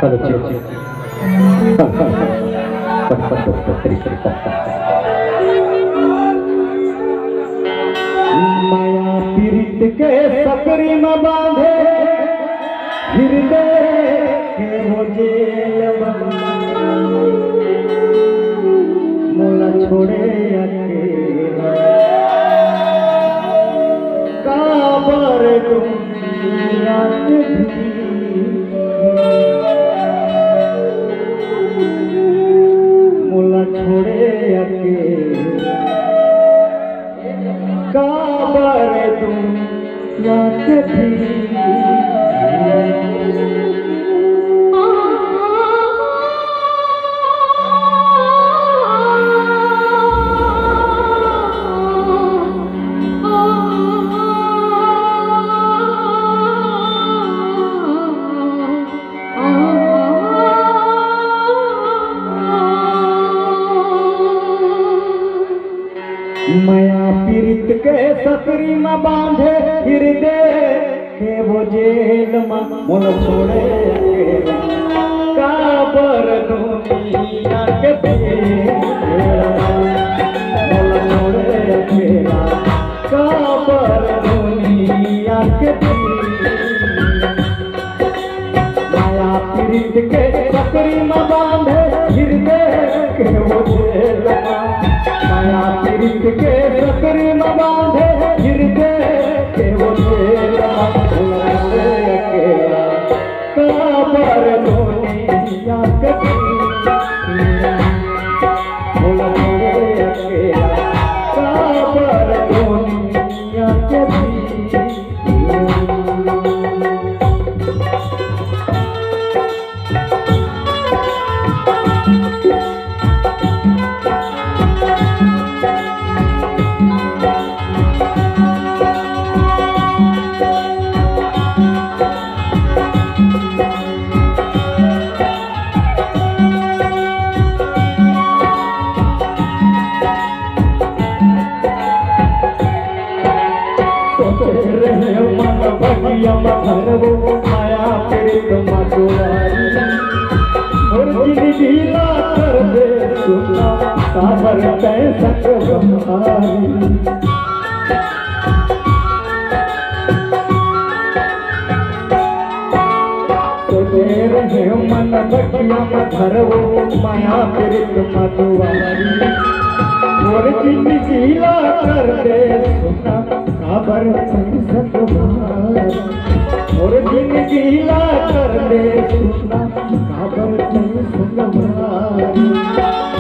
Hello जी। माया पीरित के सकरी में बांधे हृदय के वो जेल मोला छोड़े अकेला काबर दुनिया के मोला छोड़े अकेला काबर दुनिया के माया पीरित के सकरी में बांधे हृदय के वो जेल में मोल छोड़े अकेला काबर दुनिया के मोल छोड़े अकेला काबर दुनिया के माया पीरित के सकरी में बांधे हृदय के वो जेल माया पीरित के सकरी में बांधे हृदय के वो अकेला काबर दुनिया के अकेला काबर दुनिया के माया पीरित मधुआरी और ढीला कर दे सुना काबर कैसा बहारी सोचे रहे मन बगिया मधरवो माया पीरित मधुआरी और ढीला कर दे सुना काबर कैसा बहारी और दिन गीला कर दे सुना काबर कैसा बहारी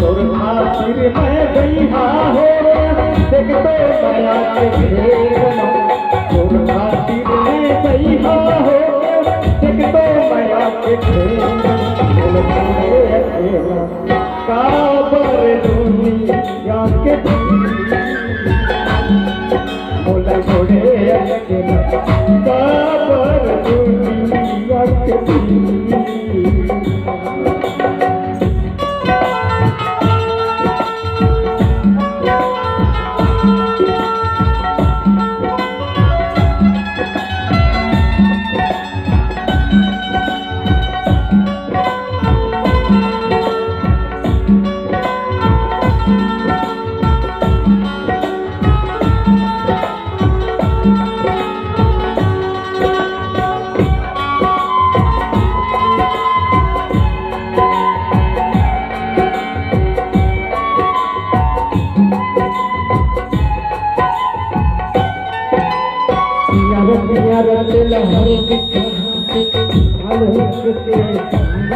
और खातिर मैं गई हो देख तो माया के घेर और खातिर मैं गई हो देख तो माया के घेर काबर दुनिया के मोला छोड़े अकेला काबर दुनिया के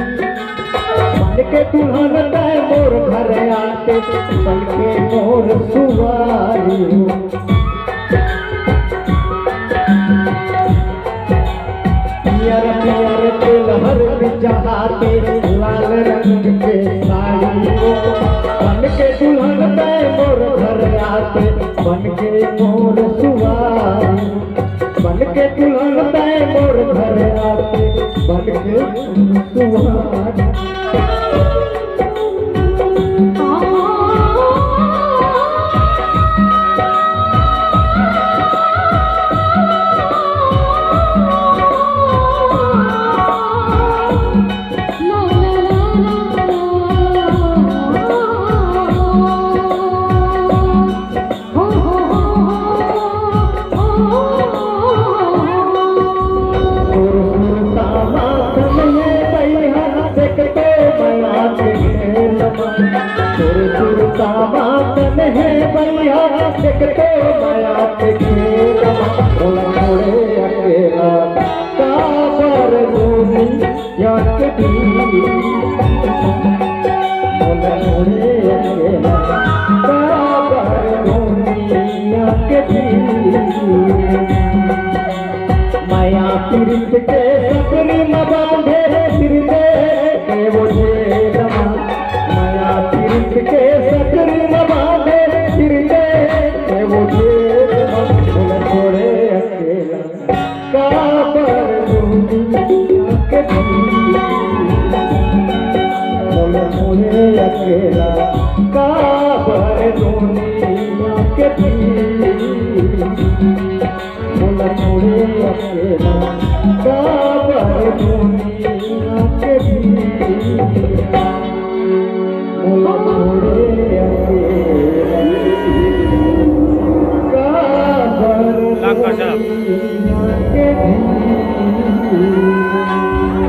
बन के दुल्हन तय मोर घर आके बन के मोर सुवारी पियर पियर तिलहर बिछाते लाल रंग के साड़ी बन के दुल्हन तय मोर घर आके बन के मोर सुवारी बन के दुल्हन तय मोर घर आके बन के सुवारी सुरता बातन है भैया एक तो माया के खेल बोला छोड़े अकेला काबर दुनिया के बोला छोड़े अकेला काबर दुनिया के माया पीड़ित के सकरी न बांधे हृदय के वो झेलमा माया पीड़ित के सकरी न बांधे हृदय के वो झेलमा बोला छोड़े अकेला काबर दुनिया के बोला छोड़े अकेला काबर दुनिया के बोला छोड़े अकेला काबर